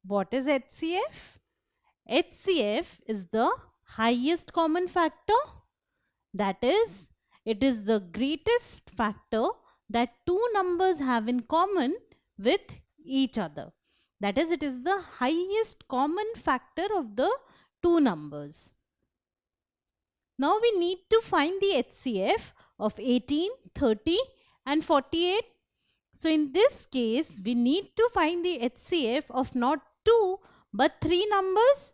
What is HCF? HCF is the highest common factor. That is, it is the greatest factor that two numbers have in common with each other. That is, it is the highest common factor of the two numbers. Now we need to find the HCF of 18, 30 and 48. So in this case, we need to find the HCF of not 2 but 3 numbers.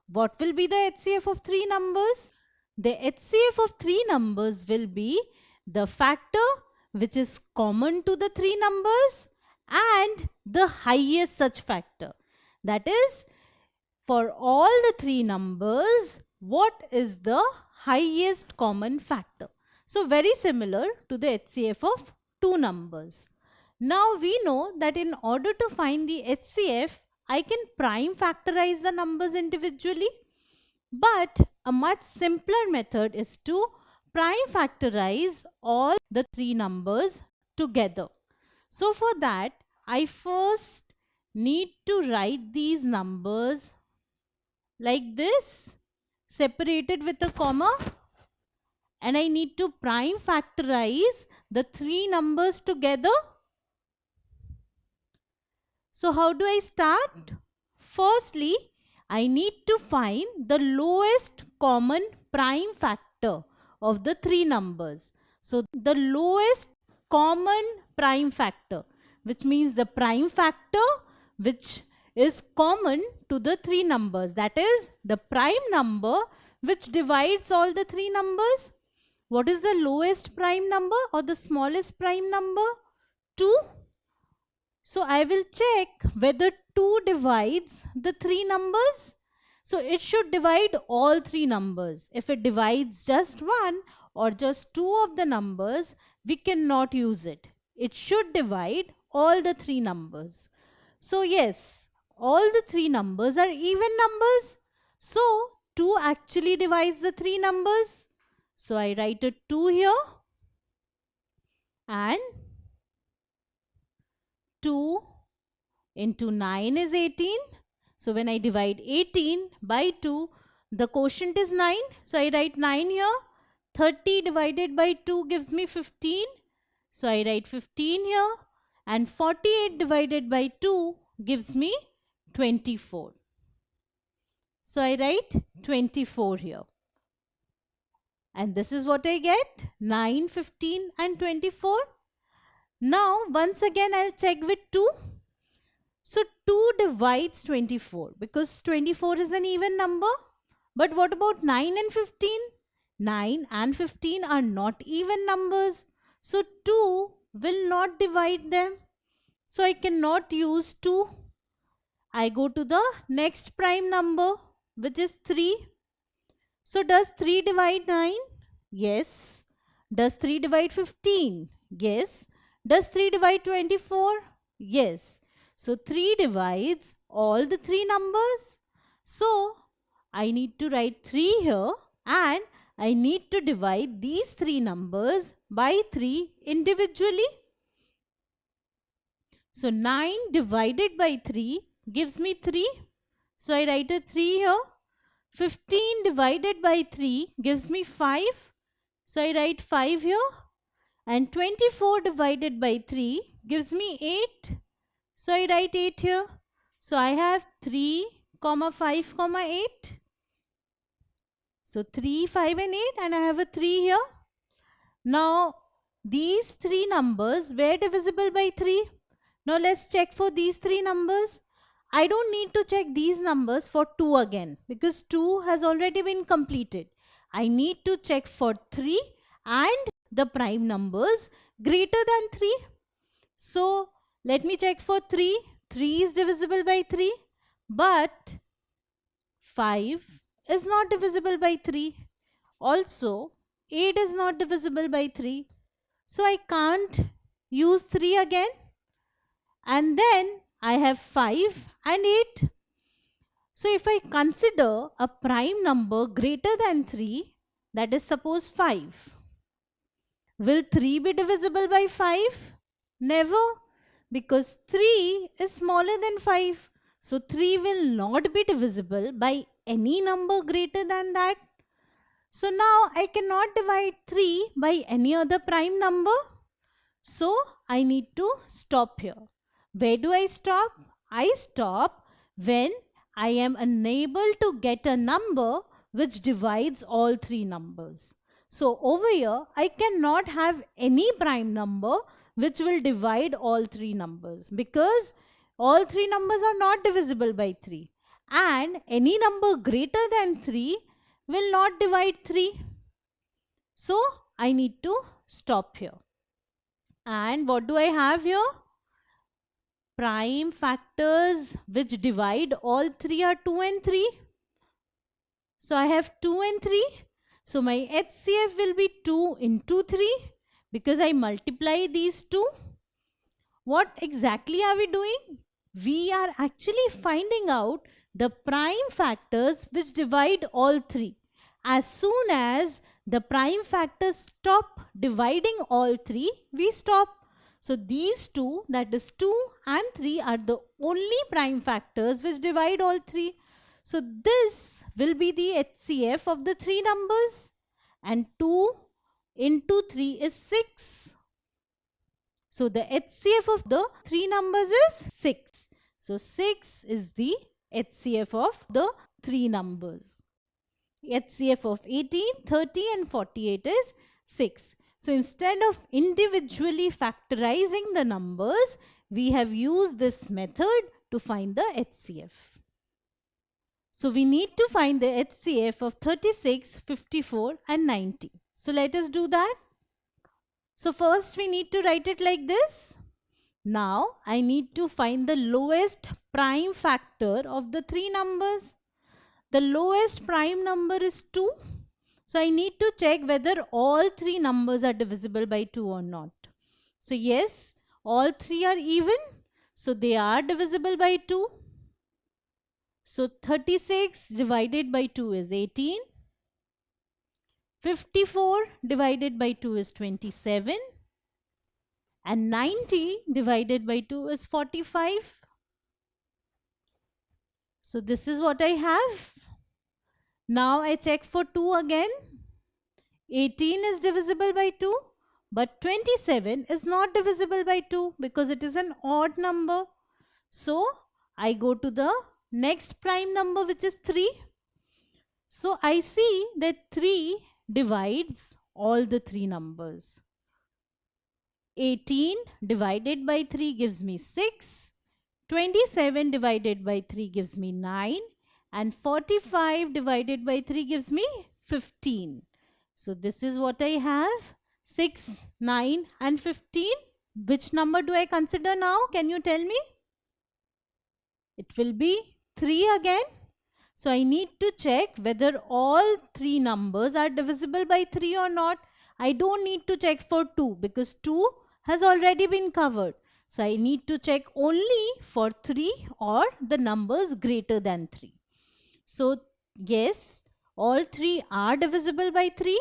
What will be the HCF of 3 numbers? The HCF of 3 numbers will be the factor which is common to the 3 numbers and the highest such factor. That is, for all the 3 numbers, what is the highest common factor? So very similar to the HCF of 2 numbers. Now we know that in order to find the HCF, I can prime factorize the numbers individually. But a much simpler method is to prime factorize all the 3 numbers together. So for that, I first need to write these numbers like this, separated with a comma, and I need to prime factorize the 3 numbers together. So how do I start? Firstly, I need to find the lowest common prime factor of the 3 numbers. So the lowest common prime factor, which means the prime factor which is common to the 3 numbers. That is the prime number which divides all the 3 numbers. What is the lowest prime number or the smallest prime number? 2. So I will check whether 2 divides the 3 numbers. So it should divide all 3 numbers. If it divides just 1 or just 2 of the numbers, we cannot use it. It should divide all the 3 numbers. So yes, all the 3 numbers are even numbers. So 2 actually divides the 3 numbers. So I write a 2 here, and 2 into 9 is 18. So when I divide 18 by 2, the quotient is 9. So I write 9 here. 30 divided by 2 gives me 15. So I write 15 here. And 48 divided by 2 gives me 24. So I write 24 here. And this is what I get, 9, 15 and 24. Now once again I'll check with 2. So 2 divides 24 because 24 is an even number. But what about 9 and 15? 9 and 15 are not even numbers. So 2 will not divide them. So I cannot use 2. I go to the next prime number, which is 3. So does 3 divide 9? Yes. Does 3 divide 15? Yes. Does 3 divide 24? Yes. So 3 divides all the 3 numbers. So I need to write 3 here, and I need to divide these 3 numbers by 3 individually. So 9 divided by 3 gives me 3. So I write a 3 here. 15 divided by 3 gives me 5. So I write 5 here. And 24 divided by 3 gives me 8. So I write 8 here. So I have 3, 5, 8. So 3, 5 and 8, and I have a 3 here. Now these 3 numbers were divisible by 3. Now let's check for these 3 numbers. I don't need to check these numbers for 2 again because 2 has already been completed. I need to check for 3 and the prime numbers greater than 3. So let me check for 3. 3 is divisible by 3, but 5 is not divisible by 3. Also 8 is not divisible by 3. So I can't use 3 again. And then I have 5 and 8. So if I consider a prime number greater than 3, that is suppose 5, will 3 be divisible by 5? Never, because 3 is smaller than 5. So 3 will not be divisible by any number greater than that. So now I cannot divide 3 by any other prime number. So I need to stop here. Where do I stop? I stop when I am unable to get a number which divides all 3 numbers. So over here, I cannot have any prime number which will divide all 3 numbers, because all 3 numbers are not divisible by 3. And any number greater than 3 will not divide 3. So I need to stop here. And what do I have here? Prime factors which divide all 3 are 2 and 3. So I have 2 and 3. So my HCF will be 2 into 3 because I multiply these two. What exactly are we doing? We are actually finding out the prime factors which divide all 3. As soon as the prime factors stop dividing all 3, we stop. So these two, that is 2 and 3, are the only prime factors which divide all 3. So this will be the HCF of the 3 numbers, and 2 into 3 is 6. So the HCF of the 3 numbers is 6. So 6 is the HCF of the 3 numbers. HCF of 18, 30 and 48 is 6. So instead of individually factorizing the numbers, we have used this method to find the HCF. So we need to find the HCF of 36, 54 and 90. So let us do that. So first we need to write it like this. Now I need to find the lowest prime factor of the 3 numbers. The lowest prime number is 2. So I need to check whether all 3 numbers are divisible by 2 or not. So yes, all 3 are even. So they are divisible by 2. So 36 divided by 2 is 18. 54 divided by 2 is 27. And 90 divided by 2 is 45. So this is what I have. Now I check for 2 again. 18 is divisible by 2, but 27 is not divisible by 2 because it is an odd number. So I go to the next prime number, which is 3. So I see that 3 divides all the 3 numbers. 18 divided by 3 gives me 6. 27 divided by 3 gives me 9. And 45 divided by 3 gives me 15. So this is what I have. 6, 9 and 15. Which number do I consider now? Can you tell me? It will be 3 again. So I need to check whether all 3 numbers are divisible by 3 or not. I don't need to check for 2 because 2 has already been covered. So I need to check only for 3 or the numbers greater than 3. So yes, all 3 are divisible by 3.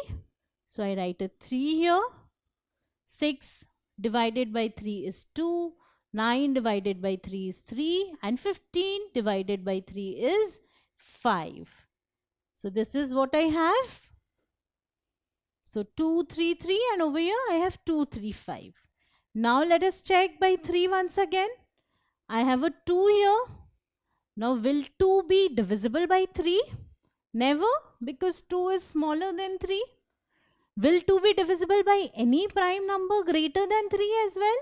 So I write a 3 here. 6 divided by 3 is 2. 9 divided by 3 is 3. And 15 divided by 3 is 5. So this is what I have. So 2, 3, 3, and over here I have 2, 3, 5. Now let us check by 3 once again. I have a 2 here. Now will 2 be divisible by 3? Never, because 2 is smaller than 3. Will 2 be divisible by any prime number greater than 3 as well?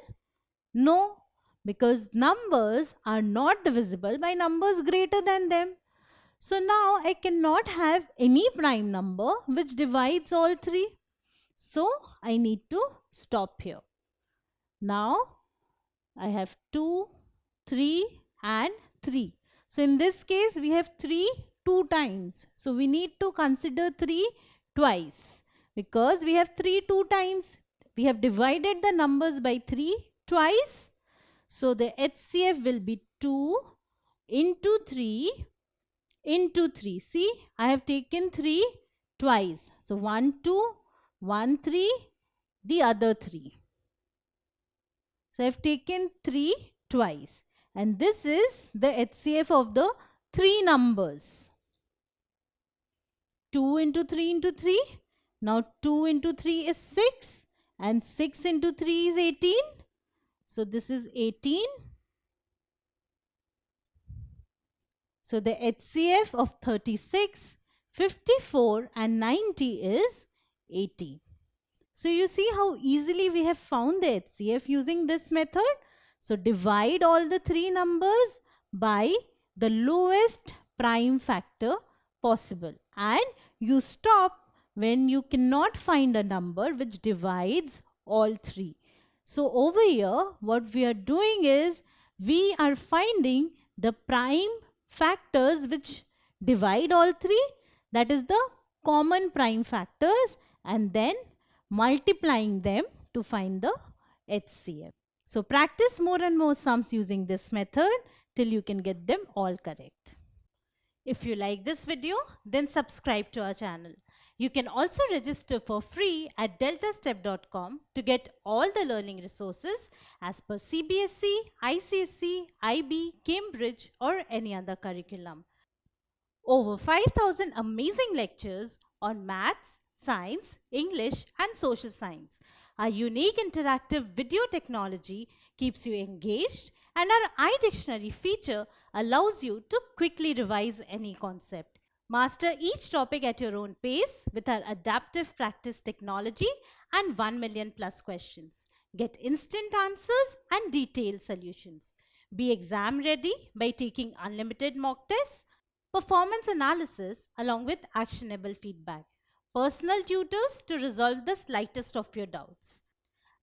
No, because numbers are not divisible by numbers greater than them. So now I cannot have any prime number which divides all 3. So I need to stop here. Now I have 2, 3 and 3. So in this case we have 3 2 times. So we need to consider 3 twice because we have 3 2 times. We have divided the numbers by 3 twice. So the HCF will be 2 into 3 into 3. See, I have taken 3 twice. So 1 2, 1 3, the other 3. So I have taken 3 twice. and this is the HCF of the three numbers. 2 into 3 into 3. Now 2 into 3 is 6 and 6 into 3 is 18. So this is 18. So the HCF of 36, 54 and 90 is 80. So you see how easily we have found the HCF using this method. So divide all the three numbers by the lowest prime factor possible, and you stop when you cannot find a number which divides all three. So over here what we are doing is we are finding the prime factors which divide all three, that is the common prime factors, and then multiplying them to find the HCF. So practice more and more sums using this method till you can get them all correct. If you like this video, then subscribe to our channel. You can also register for free at deltastep.com to get all the learning resources as per CBSE, ICSE, IB, Cambridge or any other curriculum. Over 5,000 amazing lectures on maths, science, English and social science. Our unique interactive video technology keeps you engaged, and our iDictionary feature allows you to quickly revise any concept. Master each topic at your own pace with our adaptive practice technology and 1 million plus questions. Get instant answers and detailed solutions. Be exam ready by taking unlimited mock tests, performance analysis along with actionable feedback, personal tutors to resolve the slightest of your doubts.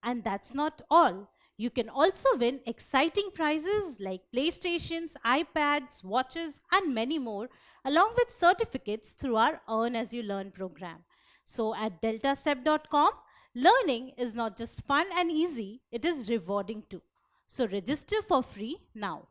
And that's not all. You can also win exciting prizes like PlayStations, iPads, watches and many more, along with certificates through our Earn As You Learn program. So at deltastep.com, learning is not just fun and easy, it is rewarding too. So register for free now.